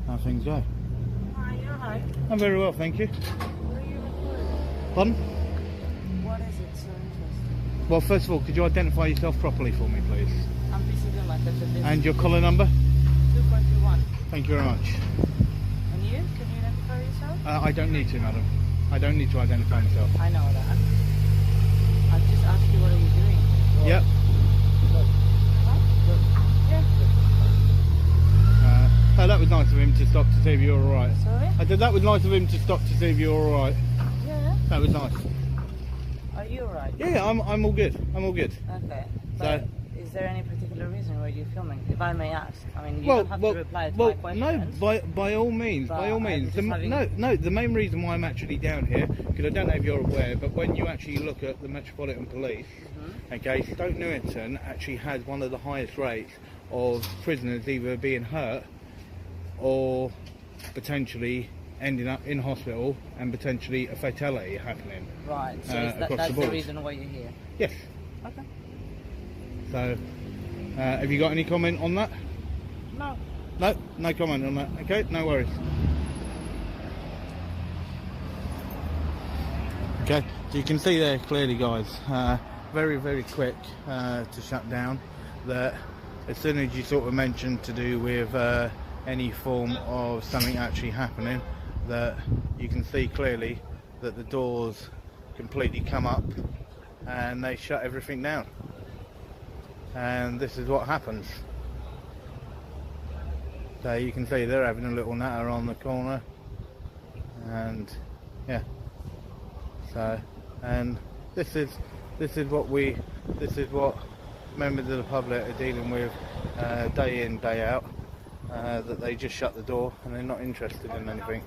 how things go. Hi, you're right. I'm very well, thank you. What are you recording? Pardon? What is it so interesting? Well, first of all, could you identify yourself properly for me, please? I'm busy doing my test. And your collar number? 2.21. Thank you very much. And you? Can you identify yourself? I don't need to, madam. I don't need to identify myself. I know that. I just asked you what are you doing? Yep. Huh? Yeah. That was nice of him to stop to see if you're alright. Sorry? I said that was nice of him to stop to see if you're alright. Yeah. That was nice. Are you alright? Yeah, I'm all good. I'm all good. Okay. So, But is there any particular reason why you're filming? If I may ask. I mean, you don't have to reply to my questions. No, by all means, by all means. The main reason why I'm actually down here, because I don't know if you're aware, but when you actually look at the Metropolitan Police, okay, Stoke Newington actually has one of the highest rates of prisoners either being hurt or potentially ending up in hospital and potentially a fatality happening. Right. So that's the reason why you're here. Yes. Okay. So, have you got any comment on that? No. No comment on that. Okay, no worries. Okay, so you can see there clearly, guys, very, very quick to shut down. That as soon as you sort of mention to do with any form of something actually happening, that you can see clearly that the doors completely come up and they shut everything down. And this is what happens. So you can see they're having a little natter on the corner, and yeah. So, and this is what members of the public are dealing with day in, day out. That they just shut the door and they're not interested in anything.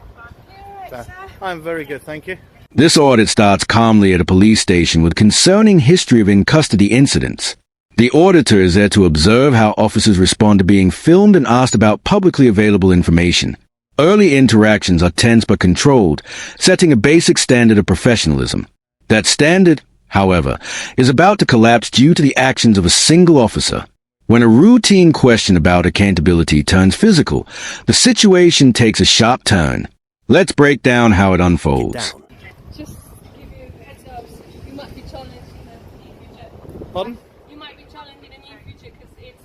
So, I'm very good, thank you. This audit starts calmly at a police station with concerning history of in-custody incidents. The auditor is there to observe how officers respond to being filmed and asked about publicly available information. Early interactions are tense but controlled, setting a basic standard of professionalism. That standard, however, is about to collapse due to the actions of a single officer. When a routine question about accountability turns physical, the situation takes a sharp turn. Let's break down how it unfolds. Just give you a heads up, you might be challenged in the near future. Pardon? You might be challenged in the near future because it's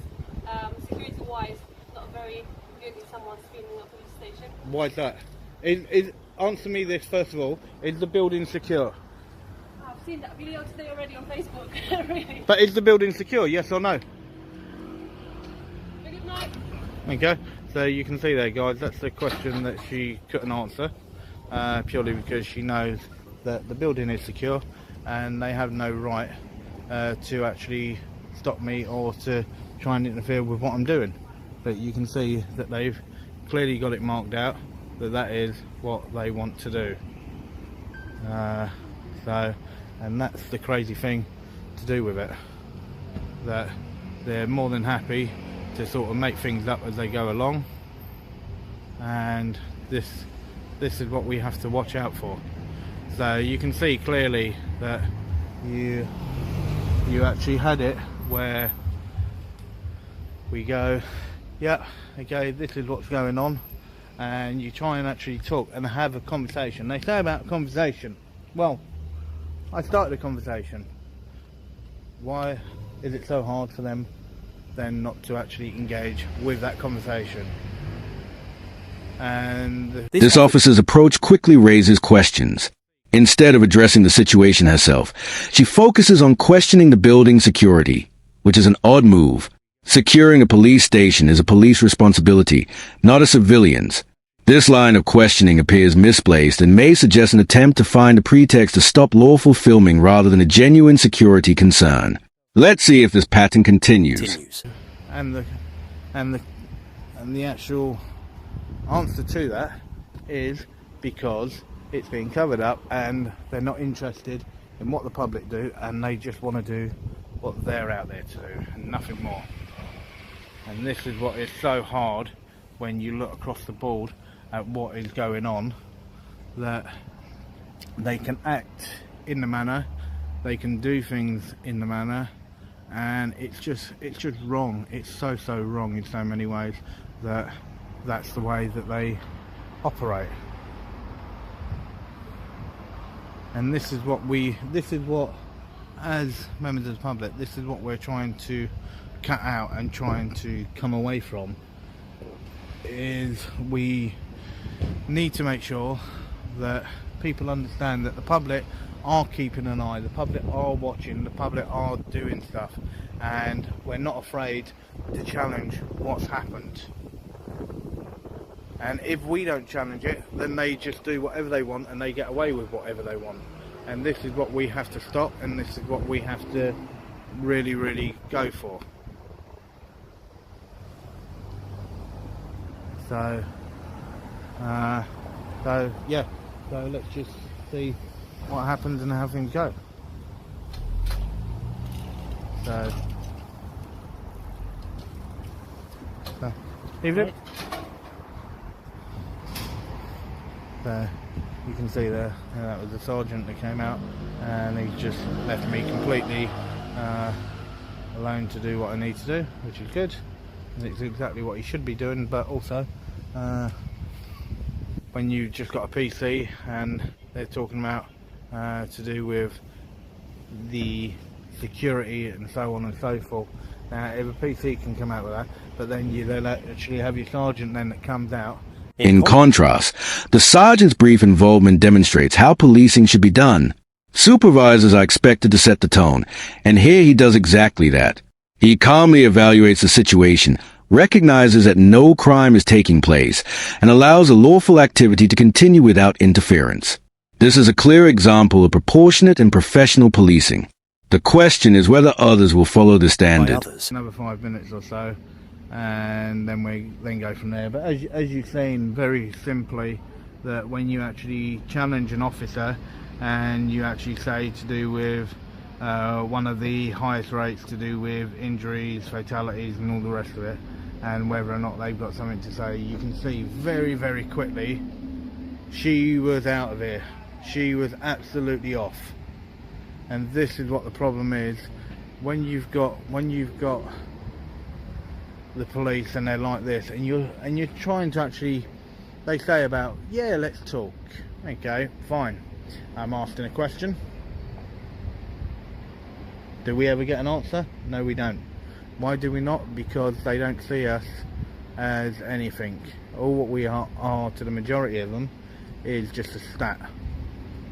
security-wise not very good if someone's filming a police station. Why is that? Answer me this first of all. Is the building secure? I've seen that video today already on Facebook. Really. But is the building secure? Yes or no? Good night. Okay. So you can see there, guys. That's the question that she couldn't answer, purely because she knows that the building is secure and they have no right to actually stop me or to try and interfere with what I'm doing. But you can see that they've clearly got it marked out that that is what they want to do. And that's the crazy thing to do with it, that they're more than happy to sort of make things up as they go along, and this is what we have to watch out for. So you can see clearly that you actually had it where we go, yeah, okay, this is what's going on, and you try and actually talk and have a conversation. They say about conversation, well, I started a conversation. Why is it so hard for them then not to actually engage with that conversation? And This officer's approach quickly raises questions. Instead of addressing the situation herself, she focuses on questioning the building security, which is an odd move. Securing a police station is a police responsibility, not a civilian's. This line of questioning appears misplaced and may suggest an attempt to find a pretext to stop lawful filming rather than a genuine security concern. Let's see if this pattern continues. And the actual answer to that is because it's being covered up and they're not interested in what the public do, and they just want to do what they're out there to do and nothing more. And this is what is so hard when you look across the board at what is going on, that they can act in the manner, they can do things in the manner, and it's just wrong. It's so wrong in so many ways that that's the way that they operate. And this is what as members of the public, this is what we're trying to cut out and trying to come away from, is we need to make sure that people understand that the public are keeping an eye, the public are watching, the public are doing stuff, and we're not afraid to challenge what's happened. And if we don't challenge it, then they just do whatever they want and they get away with whatever they want. And this is what we have to stop, and this is what we have to really, really go for. So yeah, so let's just see what happens and how things go. So evening. So you can see there, that was the sergeant that came out, and he just left me completely alone to do what I need to do, which is good. And it's exactly what he should be doing, but also when you just got a PC and they're talking about to do with the security and so on and so forth. Now, if a PC can come out with that, but then they'll actually have your sergeant then that comes out. In contrast, the sergeant's brief involvement demonstrates how policing should be done. Supervisors are expected to set the tone, and here he does exactly that. He calmly evaluates the situation, recognizes that no crime is taking place, and allows a lawful activity to continue without interference. This is a clear example of proportionate and professional policing. The question is whether others will follow the standard. Another 5 minutes or so, and then we go from there. But as you've seen very simply, that when you actually challenge an officer and you actually say to do with one of the highest rates to do with injuries, fatalities and all the rest of it, and whether or not they've got something to say, you can see very, very quickly she was out of here. She was absolutely off. And this is what the problem is when you've got the police and they're like this, and you're trying to actually, they say about, yeah, let's talk. Okay, fine. I'm asking a question. Do we ever get an answer? No, we don't. Why do we not? Because they don't see us as anything. All what we are to the majority of them is just a stat.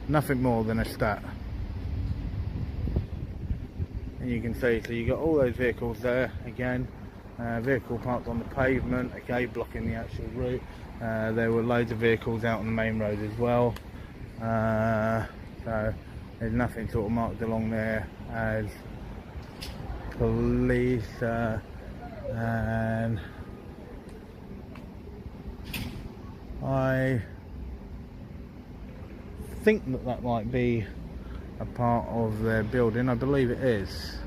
Nothing more than a stat. And you can see, so you got all those vehicles there again. Vehicle parked on the pavement, okay, blocking the actual route. There were loads of vehicles out on the main road as well. So there's nothing sort of marked along there as police, and I think that might be a part of their building. I believe it is.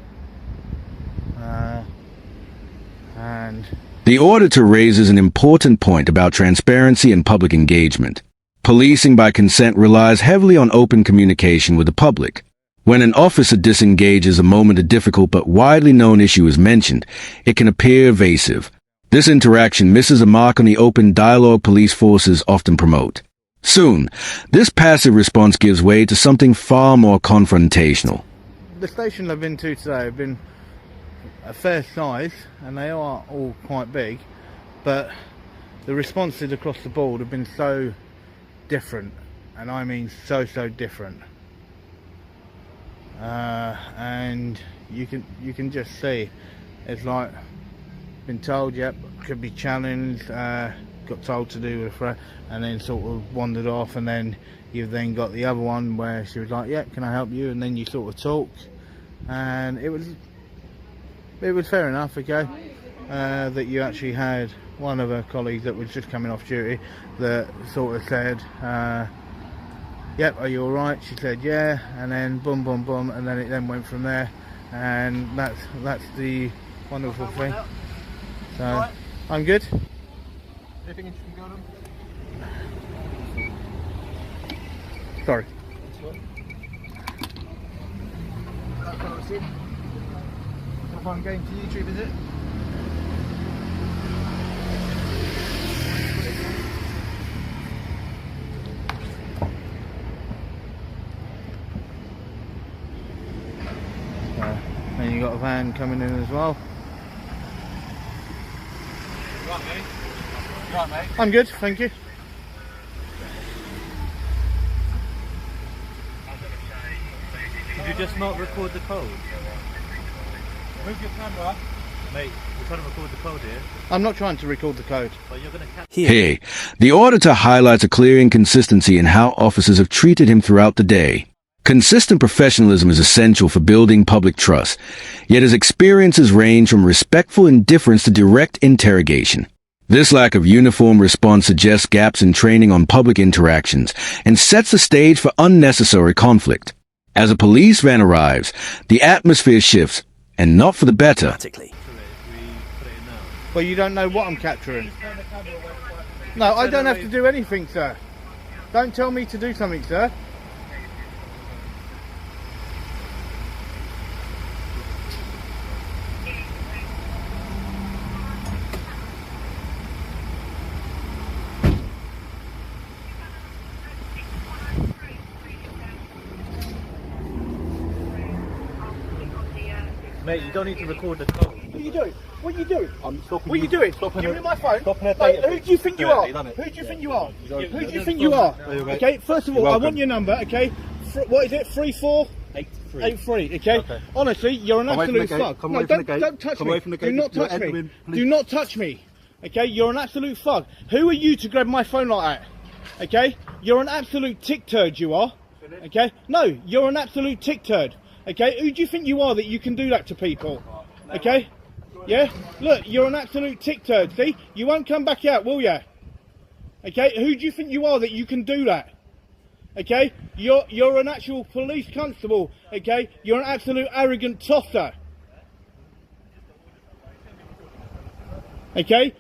And the auditor raises an important point about transparency and public engagement. Policing by consent relies heavily on open communication with the public. When an officer disengages a moment a difficult but widely known issue is mentioned, it can appear evasive. This interaction misses a mark on the open dialogue police forces often promote. Soon, this passive response gives way to something far more confrontational. The stations I've been to today have been a fair size, and they are all quite big, but the responses across the board have been so different, and I mean so different. And you can just see, it's like, been told, yep, could be challenged, got told to do with a threat, and then sort of wandered off, and then you've then got the other one where she was like, yeah, can I help you? And then you sort of talk, and it was fair enough, okay, that you actually had one of her colleagues that was just coming off duty that sort of said, yep, are you alright? She said yeah, and then boom, and then it then went from there, and that's the wonderful thing. So right. I'm good. Anything interesting going on? Sorry. Fun game to YouTube, is it? got a van coming in as well. You right, mate? You right, mate? I'm good, thank you. Did you just not record the code? Move your camera. Mate, we're trying to record the code here. I'm not trying to record the code. But you're going to catch... Here, the auditor highlights a clear inconsistency in how officers have treated him throughout the day. Consistent professionalism is essential for building public trust, yet his experiences range from respectful indifference to direct interrogation. This lack of uniform response suggests gaps in training on public interactions and sets the stage for unnecessary conflict. As a police van arrives, the atmosphere shifts, and not for the better. Well, you don't know what I'm capturing. No, I don't have to do anything, sir. Don't tell me to do something, sir. Mate, you don't need to record the code. What are you doing? What are you doing? I'm stopping What are you doing? Give me my phone. Stopping a Like, data. who do you think you are? You've done it. Who do you think you are? Who Who do you think you are? Okay, first of all, I want your number, okay? What is it? 3483, okay? Honestly, you're an absolute thug. No, don't touch me. Do not touch me. Do not touch me. Okay, you're an absolute thug. Who are you to grab my phone like that? Okay? You're an absolute tick turd, you are. Okay? No, you're an absolute tick turd. Okay? Who do you think you are that you can do that to people? Okay? Yeah? Look, you're an absolute tick turd, see? You won't come back out, will you? Okay? Who do you think you are that you can do that? Okay? You're an actual police constable, okay? You're an absolute arrogant tosser. Okay?